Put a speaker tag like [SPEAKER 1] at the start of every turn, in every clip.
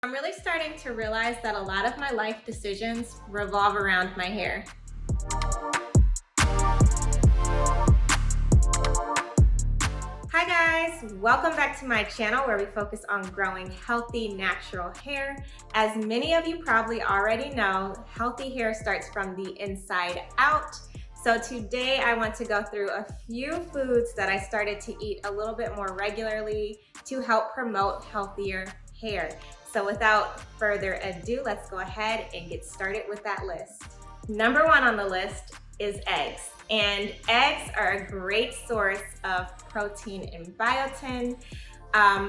[SPEAKER 1] I'm really starting to realize that a lot of my life decisions revolve around my hair. Hi guys, welcome back to my channel where we focus on growing healthy, natural hair. As many of you probably already know, healthy hair starts from the inside out. So today I want to go through a few foods that I started to eat a little bit more regularly to help promote healthier hair. So without further ado, let's go ahead and get started with that list. Number one on the list is eggs. And eggs are a great source of protein and biotin.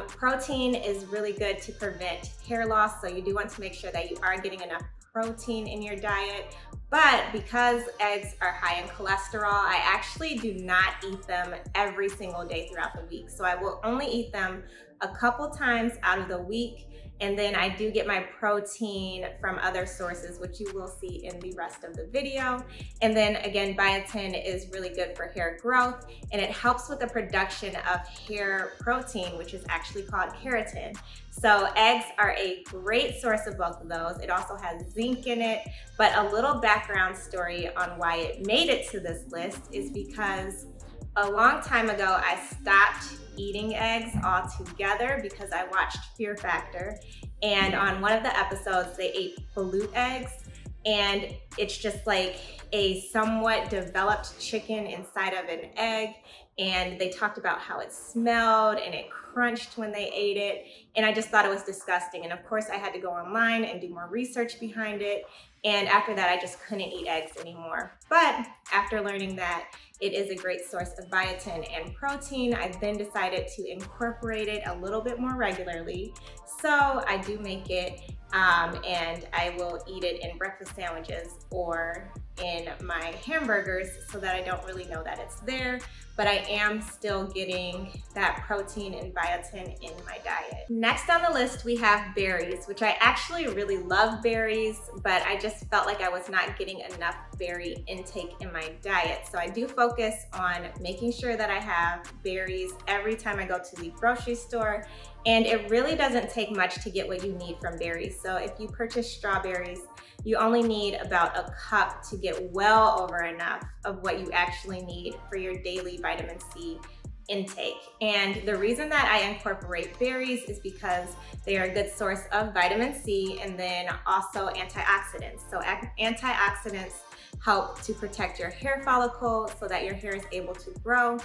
[SPEAKER 1] Protein is really good to prevent hair loss, so you do want to make sure that you are getting enough protein in your diet. But because eggs are high in cholesterol, I actually do not eat them every single day throughout the week. So I will only eat them a couple times out of the week. And then I do get my protein from other sources, which you will see in the rest of the video. And then again, biotin is really good for hair growth, and it helps with the production of hair protein, which is actually called keratin. So eggs are a great source of both of those. It also has zinc in it, but a little background story on why it made it to this list is because a long time ago, I stopped eating eggs altogether because I watched Fear Factor, and on one of the episodes they ate balut eggs, and it's just like a somewhat developed chicken inside of an egg, and they talked about how it smelled and it crunched when they ate it, and I just thought it was disgusting. And of course I had to go online and do more research behind it, and after that I just couldn't eat eggs anymore. But after learning that it is a great source of biotin and protein, I then decided to incorporate it a little bit more regularly. So I do make it and I will eat it in breakfast sandwiches or in my hamburgers so that I don't really know that it's there, but I am still getting that protein and biotin in my diet. Next on the list, we have berries, which I actually really love berries, but I just felt like I was not getting enough berry intake in my diet. So I do focus on making sure that I have berries every time I go to the grocery store. And it really doesn't take much to get what you need from berries. So if you purchase strawberries, you only need about a cup to get well over enough of what you actually need for your daily vitamin C intake. And the reason that I incorporate berries is because they are a good source of vitamin C and then also antioxidants. So antioxidants help to protect your hair follicle so that your hair is able to grow.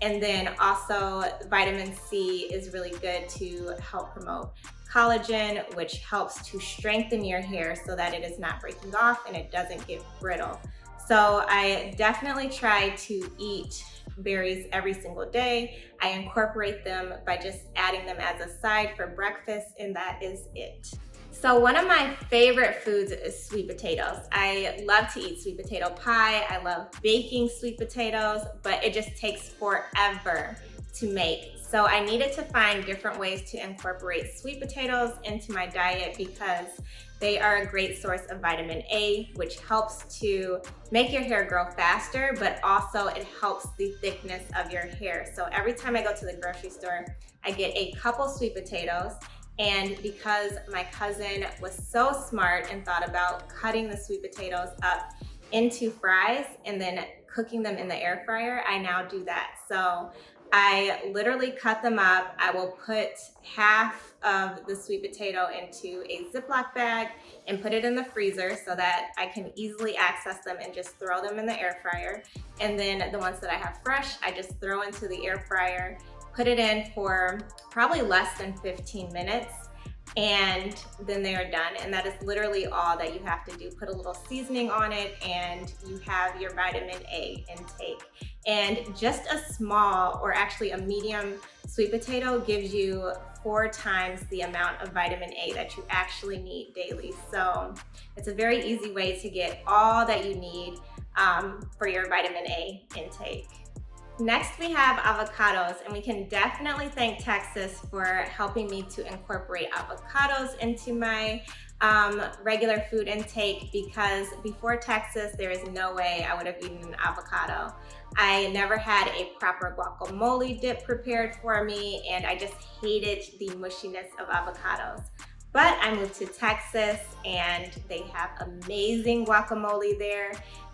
[SPEAKER 1] And then also vitamin C is really good to help promote collagen, which helps to strengthen your hair so that it is not breaking off and it doesn't get brittle. So I definitely try to eat berries every single day. I incorporate them by just adding them as a side for breakfast, and that is it. So one of my favorite foods is sweet potatoes. I love to eat sweet potato pie. I love baking sweet potatoes, but it just takes forever to make. So I needed to find different ways to incorporate sweet potatoes into my diet because they are a great source of vitamin A, which helps to make your hair grow faster, but also it helps the thickness of your hair. So every time I go to the grocery store, I get a couple sweet potatoes. And because my cousin was so smart and thought about cutting the sweet potatoes up into fries and then cooking them in the air fryer, I now do that. So I literally cut them up. I will put half of the sweet potato into a Ziploc bag and put it in the freezer so that I can easily access them and just throw them in the air fryer. And then the ones that I have fresh, I just throw into the air fryer, put it in for probably less than 15 minutes, and then they are done. And that is literally all that you have to do. Put a little seasoning on it and you have your vitamin A intake. And just a small, or actually a medium sweet potato gives you 4 times the amount of vitamin A that you actually need daily. So it's a very easy way to get all that you need for your vitamin A intake. Next, we have avocados, and we can definitely thank Texas for helping me to incorporate avocados into my regular food intake, because before Texas, there is no way I would have eaten an avocado. I never had a proper guacamole dip prepared for me, and I just hated the mushiness of avocados. But I moved to Texas and they have amazing guacamole there.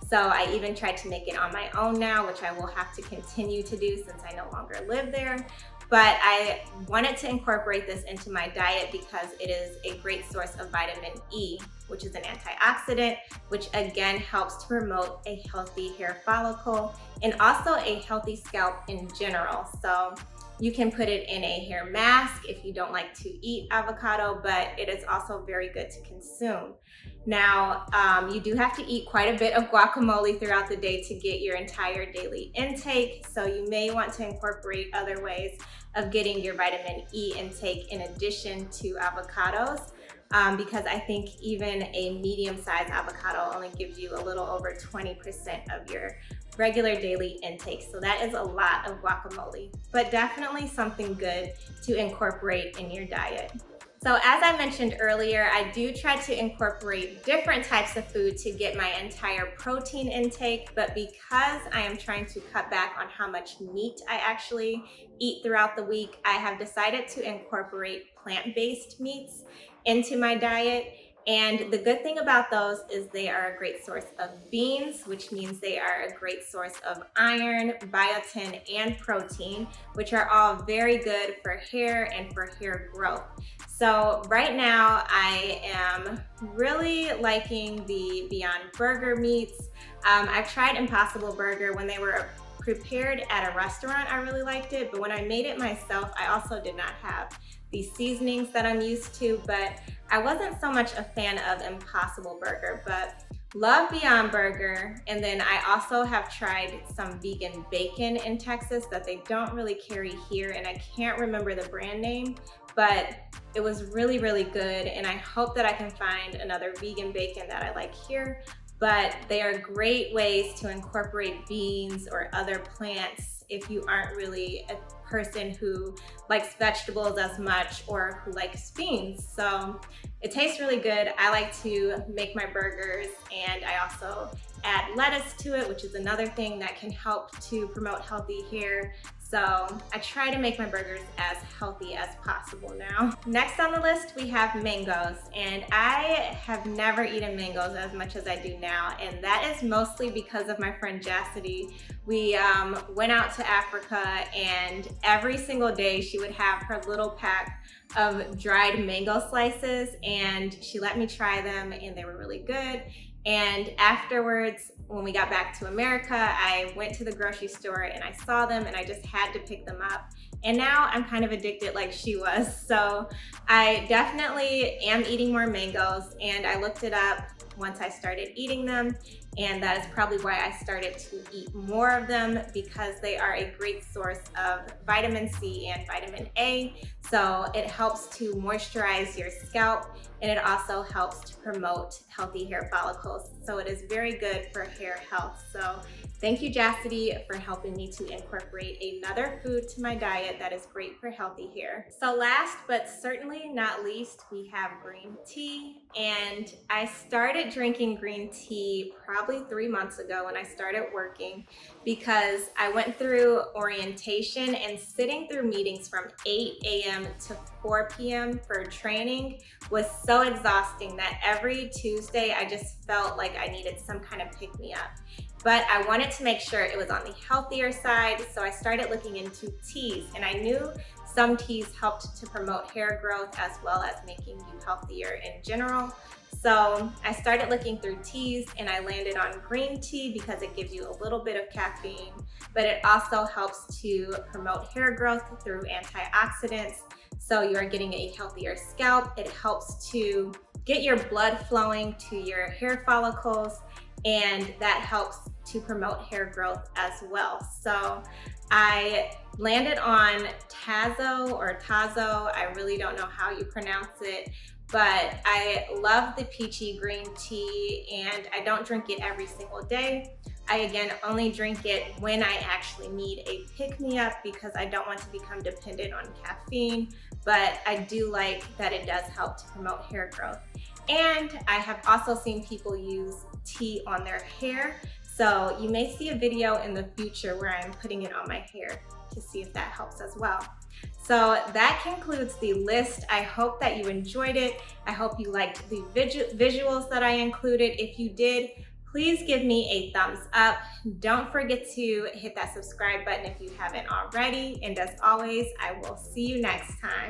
[SPEAKER 1] So I even tried to make it on my own now, which I will have to continue to do since I no longer live there. But I wanted to incorporate this into my diet because it is a great source of vitamin E, which is an antioxidant, which again helps to promote a healthy hair follicle and also a healthy scalp in general. So you can put it in a hair mask if you don't like to eat avocado, but it is also very good to consume. Now, you do have to eat quite a bit of guacamole throughout the day to get your entire daily intake, so you may want to incorporate other ways of getting your vitamin E intake in addition to avocados, because I think even a medium-sized avocado only gives you a little over 20% of your regular daily intake. So that is a lot of guacamole, but definitely something good to incorporate in your diet. So as I mentioned earlier, I do try to incorporate different types of food to get my entire protein intake, but because I am trying to cut back on how much meat I actually eat throughout the week, I have decided to incorporate plant-based meats into my diet. And the good thing about those is they are a great source of beans, which means they are a great source of iron, biotin, and protein, which are all very good for hair and for hair growth. So right now I am really liking the Beyond Burger meats. I've tried Impossible Burger when they were prepared at a restaurant. I really liked it, but when I made it myself, I also did not have the seasonings that I'm used to, but I wasn't so much a fan of Impossible Burger, but love Beyond Burger. And then I also have tried some vegan bacon in Texas that they don't really carry here, and I can't remember the brand name, but it was really, really good. And I hope that I can find another vegan bacon that I like here, but they are great ways to incorporate beans or other plants if you aren't really a person who likes vegetables as much or who likes beans. So it tastes really good. I like to make my burgers, and I also add lettuce to it, which is another thing that can help to promote healthy hair. So I try to make my burgers as healthy as possible now. Next on the list, we have mangoes. And I have never eaten mangoes as much as I do now. And that is mostly because of my friend Jassity. We went out to Africa, and every single day she would have her little pack of dried mango slices, and she let me try them, and they were really good. And afterwards, when we got back to America, I went to the grocery store and I saw them and I just had to pick them up. And now I'm kind of addicted like she was. So I definitely am eating more mangoes, and I looked it up once I started eating them. And that is probably why I started to eat more of them, because they are a great source of vitamin C and vitamin A. So it helps to moisturize your scalp, and it also helps to promote healthy hair follicles. So it is very good for hair health. So thank you, Jassity, for helping me to incorporate another food to my diet that is great for healthy hair. So last but certainly not least, we have green tea. And I started drinking green tea probably 3 months ago when I started working, because I went through orientation, and sitting through meetings from 8 a.m. to 4 p.m. for training was so exhausting that every Tuesday I just felt like I needed some kind of pick-me-up. But I wanted to make sure it was on the healthier side, so I started looking into teas, and I knew some teas helped to promote hair growth as well as making you healthier in general. So I started looking through teas, and I landed on green tea because it gives you a little bit of caffeine, but it also helps to promote hair growth through antioxidants. So you are getting a healthier scalp. It helps to get your blood flowing to your hair follicles, and that helps to promote hair growth as well. So I landed on Tazo or Tazo. I really don't know how you pronounce it, but I love the peachy green tea, and I don't drink it every single day. I again only drink it when I actually need a pick-me-up, because I don't want to become dependent on caffeine, but I do like that it does help to promote hair growth. And I have also seen people use tea on their hair. So you may see a video in the future where I'm putting it on my hair to see if that helps as well. So that concludes the list. I hope that you enjoyed it. I hope you liked the visuals that I included. If you did, please give me a thumbs up. Don't forget to hit that subscribe button if you haven't already. And as always, I will see you next time.